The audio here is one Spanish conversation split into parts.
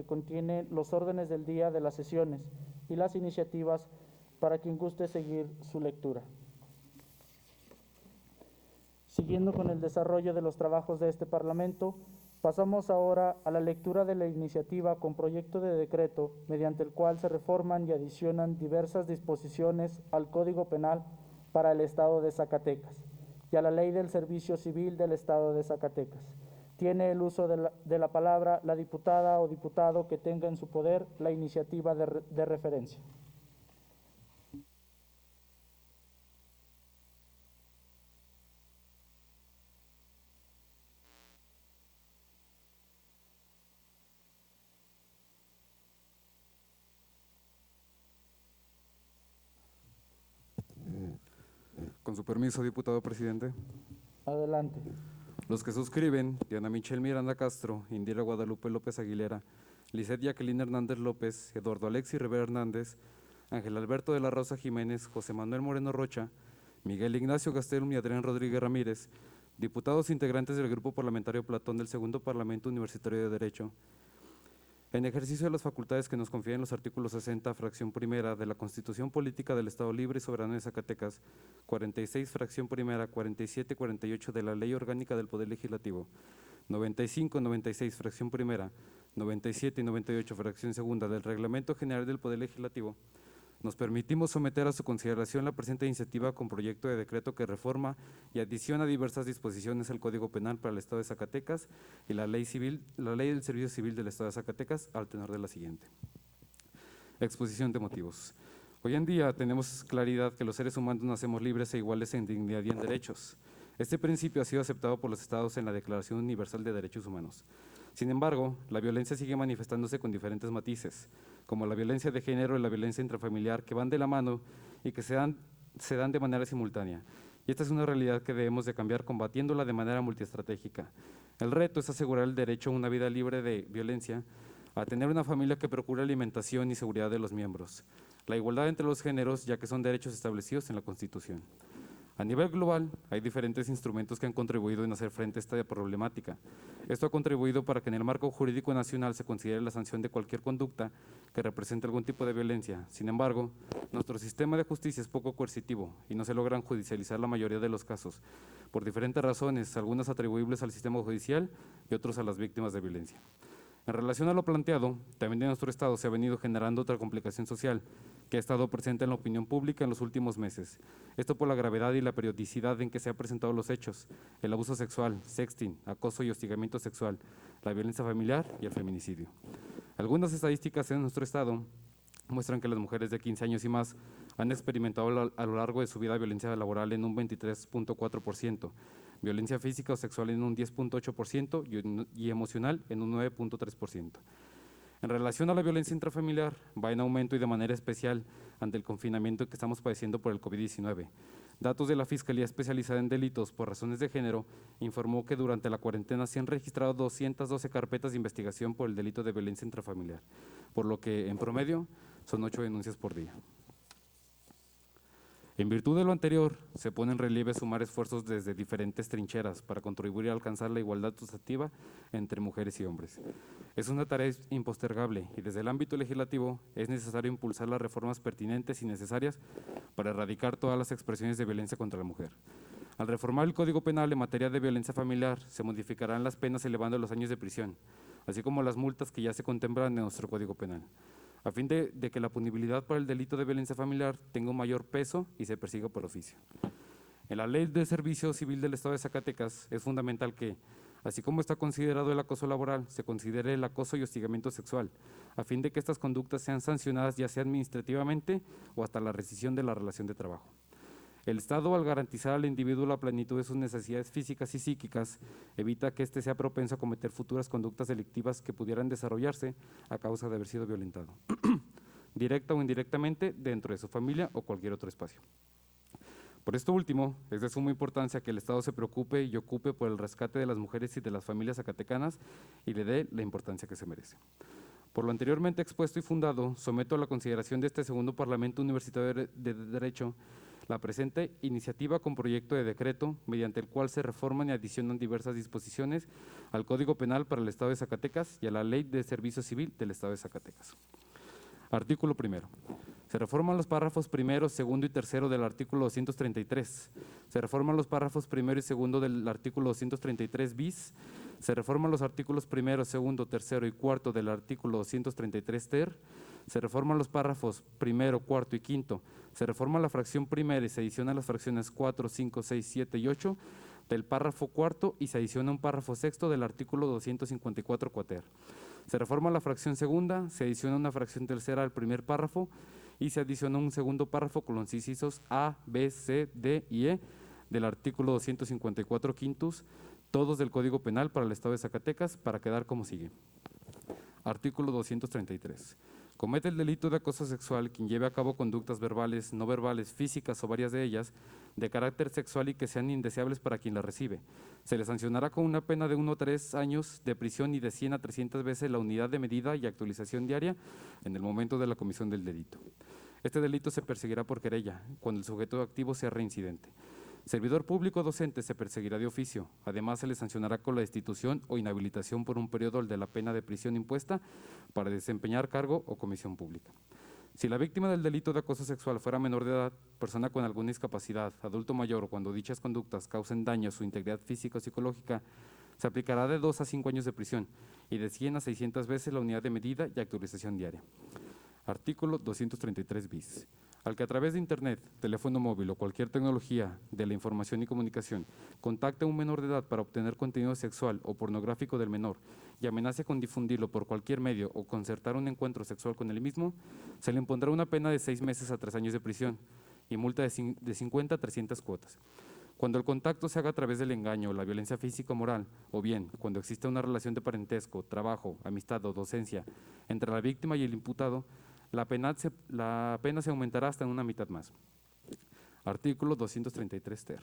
que contiene los órdenes del día de las sesiones y las iniciativas para quien guste seguir su lectura. Siguiendo con el desarrollo de los trabajos de este Parlamento, pasamos ahora a la lectura de la iniciativa con proyecto de decreto mediante el cual se reforman y adicionan diversas disposiciones al Código Penal para el Estado de Zacatecas y a la Ley del Servicio Civil del Estado de Zacatecas. Tiene el uso de la palabra la diputada o diputado que tenga en su poder la iniciativa de referencia. Con su permiso, diputado presidente. Adelante. Los que suscriben: Diana Michelle Miranda Castro, Indira Guadalupe López Aguilera, Lisette Jacqueline Hernández López, Eduardo Alexis Rivera Hernández, Ángel Alberto de la Rosa Jiménez, José Manuel Moreno Rocha, Miguel Ignacio Gastelum y Adrián Rodríguez Ramírez, diputados integrantes del Grupo Parlamentario Platón del Segundo Parlamento Universitario de Derecho, en ejercicio de las facultades que nos confieren los artículos 60, fracción primera de la Constitución Política del Estado Libre y Soberano de Zacatecas, 46, fracción primera, 47 y 48 de la Ley Orgánica del Poder Legislativo, 95, 96, fracción primera, 97 y 98, fracción segunda del Reglamento General del Poder Legislativo, nos permitimos someter a su consideración la presente iniciativa con proyecto de decreto que reforma y adiciona diversas disposiciones al Código Penal para el Estado de Zacatecas y la Ley del Servicio Civil del Estado de Zacatecas, al tenor de la siguiente. Exposición de motivos. Hoy en día tenemos claridad que los seres humanos nacemos libres e iguales en dignidad y en derechos. Este principio ha sido aceptado por los Estados en la Declaración Universal de Derechos Humanos. Sin embargo, la violencia sigue manifestándose con diferentes matices, como la violencia de género y la violencia intrafamiliar, que van de la mano y que se dan de manera simultánea. Y esta es una realidad que debemos de cambiar combatiéndola de manera multiestratégica. El reto es asegurar el derecho a una vida libre de violencia, a tener una familia que procure alimentación y seguridad de los miembros, la igualdad entre los géneros, ya que son derechos establecidos en la Constitución. A nivel global, hay diferentes instrumentos que han contribuido en hacer frente a esta problemática. Esto ha contribuido para que en el marco jurídico nacional se considere la sanción de cualquier conducta que represente algún tipo de violencia. Sin embargo, nuestro sistema de justicia es poco coercitivo y no se logran judicializar la mayoría de los casos, por diferentes razones, algunas atribuibles al sistema judicial y otros a las víctimas de violencia. En relación a lo planteado, también en nuestro Estado se ha venido generando otra complicación social que ha estado presente en la opinión pública en los últimos meses. Esto por la gravedad y la periodicidad en que se han presentado los hechos: el abuso sexual, sexting, acoso y hostigamiento sexual, la violencia familiar y el feminicidio. Algunas estadísticas en nuestro Estado muestran que las mujeres de 15 años y más han experimentado a lo largo de su vida violencia laboral en un 23.4%, violencia física o sexual en un 10.8% y emocional en un 9.3%. En relación a la violencia intrafamiliar, va en aumento y de manera especial ante el confinamiento que estamos padeciendo por el COVID-19. Datos de la Fiscalía Especializada en Delitos por Razones de Género informó que durante la cuarentena se han registrado 212 carpetas de investigación por el delito de violencia intrafamiliar, por lo que, en promedio, son 8 denuncias por día. En virtud de lo anterior, se pone en relieve sumar esfuerzos desde diferentes trincheras para contribuir a alcanzar la igualdad sustantiva entre mujeres y hombres. Es una tarea impostergable y desde el ámbito legislativo es necesario impulsar las reformas pertinentes y necesarias para erradicar todas las expresiones de violencia contra la mujer. Al reformar el Código Penal en materia de violencia familiar, se modificarán las penas elevando los años de prisión, así como las multas que ya se contemplan en nuestro Código Penal, a fin de que la punibilidad para el delito de violencia familiar tenga un mayor peso y se persiga por oficio. En la Ley de Servicio Civil del Estado de Zacatecas es fundamental que, así como está considerado el acoso laboral, se considere el acoso y hostigamiento sexual, a fin de que estas conductas sean sancionadas ya sea administrativamente o hasta la rescisión de la relación de trabajo. El Estado, al garantizar al individuo la plenitud de sus necesidades físicas y psíquicas, evita que éste sea propenso a cometer futuras conductas delictivas que pudieran desarrollarse a causa de haber sido violentado, directa o indirectamente, dentro de su familia o cualquier otro espacio. Por esto último, es de suma importancia que el Estado se preocupe y ocupe por el rescate de las mujeres y de las familias zacatecanas y le dé la importancia que se merece. Por lo anteriormente expuesto y fundado, someto a la consideración de este segundo Parlamento Universitario de Derecho la presente iniciativa con proyecto de decreto mediante el cual se reforman y adicionan diversas disposiciones al Código Penal para el Estado de Zacatecas y a la Ley de Servicio Civil del Estado de Zacatecas. Artículo primero. Se reforman los párrafos primero, segundo y tercero del artículo 233. Se reforman los párrafos primero y segundo del artículo 233 bis. Se reforman los artículos primero, segundo, tercero y cuarto del artículo 233 ter. Se reforman los párrafos primero, cuarto y quinto. Se reforma la fracción primera y se adicionan las fracciones 4, 5, 6, 7 y 8 del párrafo cuarto y se adiciona un párrafo sexto del artículo 254 cuater. Se reforma la fracción segunda, se adiciona una fracción tercera al primer párrafo y se adiciona un segundo párrafo con los incisos A, B, C, D y E del artículo 254 quintus, todos del Código Penal para el Estado de Zacatecas, para quedar como sigue. Artículo 233. Comete el delito de acoso sexual quien lleve a cabo conductas verbales, no verbales, físicas o varias de ellas, de carácter sexual y que sean indeseables para quien la recibe. Se le sancionará con una pena de 1 a 3 años de prisión y de 100 a 300 veces la unidad de medida y actualización diaria en el momento de la comisión del delito. Este delito se perseguirá por querella, cuando el sujeto activo sea reincidente. Servidor público docente se perseguirá de oficio. Además, se le sancionará con la destitución o inhabilitación por un periodo de la pena de prisión impuesta para desempeñar cargo o comisión pública. Si la víctima del delito de acoso sexual fuera menor de edad, persona con alguna discapacidad, adulto mayor o cuando dichas conductas causen daño a su integridad física o psicológica, se aplicará de 2 a 5 años de prisión y de 100 a 600 veces la unidad de medida y actualización diaria. Artículo 233 bis. Al que a través de Internet, teléfono móvil o cualquier tecnología de la información y comunicación contacte a un menor de edad para obtener contenido sexual o pornográfico del menor y amenace con difundirlo por cualquier medio o concertar un encuentro sexual con el mismo, se le impondrá una pena de 6 meses a 3 años de prisión y multa de 50 a 300 cuotas. Cuando el contacto se haga a través del engaño, la violencia física o moral, o bien cuando exista una relación de parentesco, trabajo, amistad o docencia entre la víctima y el imputado, la pena se aumentará hasta en una mitad más. Artículo 233 ter.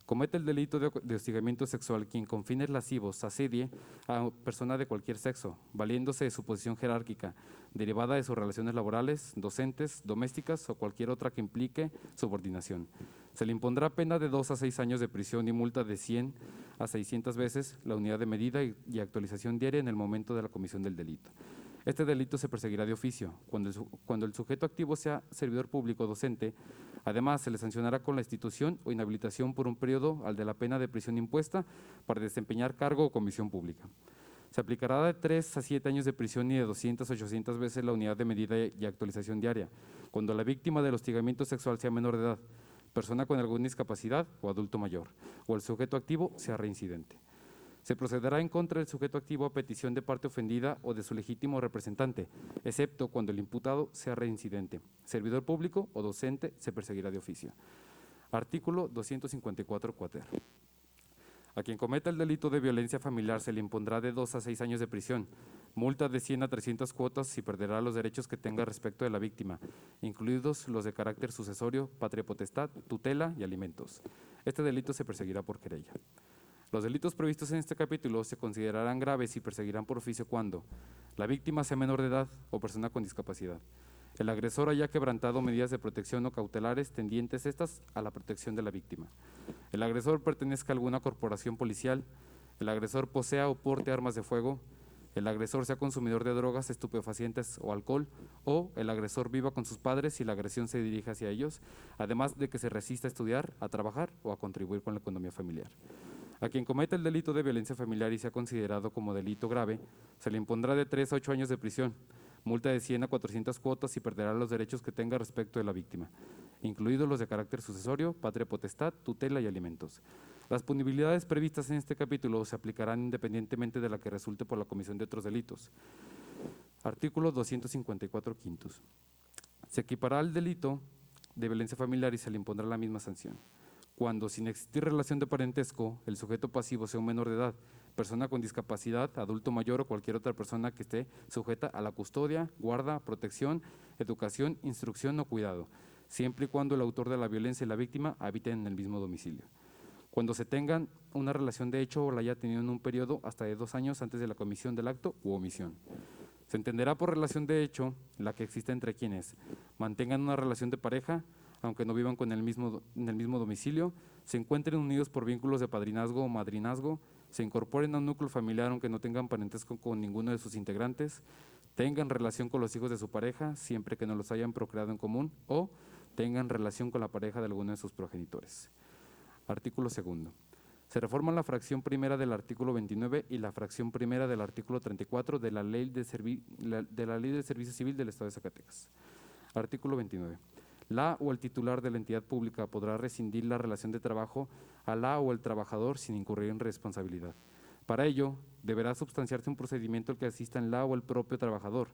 Comete el delito de hostigamiento sexual quien con fines lascivos asedie a persona de cualquier sexo, valiéndose de su posición jerárquica, derivada de sus relaciones laborales, docentes, domésticas o cualquier otra que implique subordinación. Se le impondrá pena de 2 a 6 años de prisión y multa de 100 a 600 veces la unidad de medida y actualización diaria en el momento de la comisión del delito. Este delito se perseguirá de oficio. Cuando el sujeto activo sea servidor público docente, además se le sancionará con la destitución o inhabilitación por un periodo al de la pena de prisión impuesta para desempeñar cargo o comisión pública. Se aplicará de 3 a 7 años de prisión y de 200 a 800 veces la unidad de medida y actualización diaria, cuando la víctima del hostigamiento sexual sea menor de edad, persona con alguna discapacidad o adulto mayor, o el sujeto activo sea reincidente. Se procederá en contra del sujeto activo a petición de parte ofendida o de su legítimo representante, excepto cuando el imputado sea reincidente. Servidor público o docente se perseguirá de oficio. Artículo 254 cuater. A quien cometa el delito de violencia familiar se le impondrá de 2 a 6 años de prisión, multa de 100 a 300 cuotas y perderá los derechos que tenga respecto de la víctima, incluidos los de carácter sucesorio, patria potestad, tutela y alimentos. Este delito se perseguirá por querella. Los delitos previstos en este capítulo se considerarán graves y perseguirán por oficio cuando la víctima sea menor de edad o persona con discapacidad, el agresor haya quebrantado medidas de protección o cautelares tendientes estas a la protección de la víctima, el agresor pertenezca a alguna corporación policial, el agresor posea o porte armas de fuego, el agresor sea consumidor de drogas, estupefacientes o alcohol, o el agresor viva con sus padres y la agresión se dirige hacia ellos, además de que se resista a estudiar, a trabajar o a contribuir con la economía familiar. A quien cometa el delito de violencia familiar y sea considerado como delito grave, se le impondrá de 3 a 8 años de prisión, multa de 100 a 400 cuotas y perderá los derechos que tenga respecto de la víctima, incluidos los de carácter sucesorio, patria potestad, tutela y alimentos. Las punibilidades previstas en este capítulo se aplicarán independientemente de la que resulte por la comisión de otros delitos. Artículo 254 quintus. Se equipará al delito de violencia familiar y se le impondrá la misma sanción. Cuando, sin existir relación de parentesco, el sujeto pasivo sea un menor de edad, persona con discapacidad, adulto mayor o cualquier otra persona que esté sujeta a la custodia, guarda, protección, educación, instrucción o cuidado, siempre y cuando el autor de la violencia y la víctima habiten en el mismo domicilio. Cuando se tengan una relación de hecho o la haya tenido en un periodo hasta de 2 años antes de la comisión del acto u omisión. Se entenderá por relación de hecho la que existe entre quienes mantengan una relación de pareja, aunque no vivan en el mismo domicilio, se encuentren unidos por vínculos de padrinazgo o madrinazgo, se incorporen a un núcleo familiar aunque no tengan parentesco con ninguno de sus integrantes, tengan relación con los hijos de su pareja, siempre que no los hayan procreado en común, o tengan relación con la pareja de alguno de sus progenitores. Artículo segundo. Se reforma la fracción primera del artículo 29 y la fracción primera del artículo 34 de la Ley de Servicio Civil del Estado de Zacatecas. Artículo 29. La o el titular de la entidad pública podrá rescindir la relación de trabajo a la o el trabajador sin incurrir en responsabilidad. Para ello, deberá substanciarse un procedimiento al que asistan la o el propio trabajador,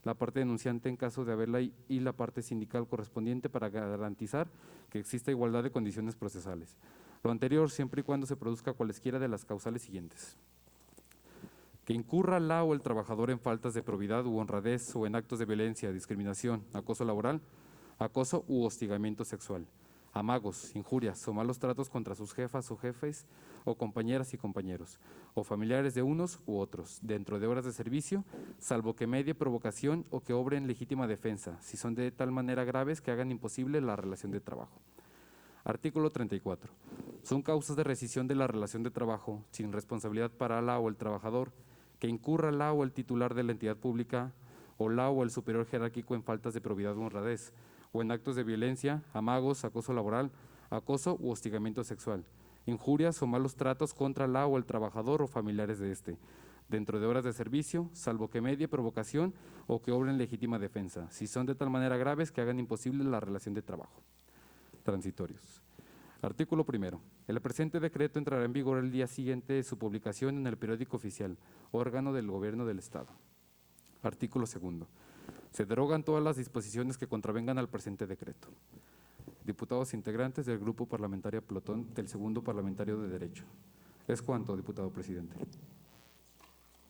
la parte denunciante en caso de haberla y la parte sindical correspondiente para garantizar que exista igualdad de condiciones procesales. Lo anterior siempre y cuando se produzca cualesquiera de las causales siguientes: que incurra la o el trabajador en faltas de probidad u honradez o en actos de violencia, discriminación, acoso laboral, acoso u hostigamiento sexual, amagos, injurias o malos tratos contra sus jefas o jefes o compañeras y compañeros, o familiares de unos u otros, dentro de horas de servicio, salvo que medie provocación o que obre en legítima defensa, si son de tal manera graves que hagan imposible la relación de trabajo. Artículo 34. Son causas de rescisión de la relación de trabajo, sin responsabilidad para la o el trabajador, que incurra la o el titular de la entidad pública o la o el superior jerárquico en faltas de probidad u honradez, o en actos de violencia, amagos, acoso laboral, acoso u hostigamiento sexual, injurias o malos tratos contra la o el trabajador o familiares de éste, dentro de horas de servicio, salvo que medie provocación o que obre en legítima defensa, si son de tal manera graves que hagan imposible la relación de trabajo. Transitorios. Artículo primero. El presente decreto entrará en vigor el día siguiente de su publicación en el Periódico Oficial, órgano del Gobierno del Estado. Artículo segundo. Se derogan todas las disposiciones que contravengan al presente decreto. Diputados integrantes del Grupo Parlamentario Plotón del Segundo Parlamentario de Derecho. Es cuanto, diputado presidente.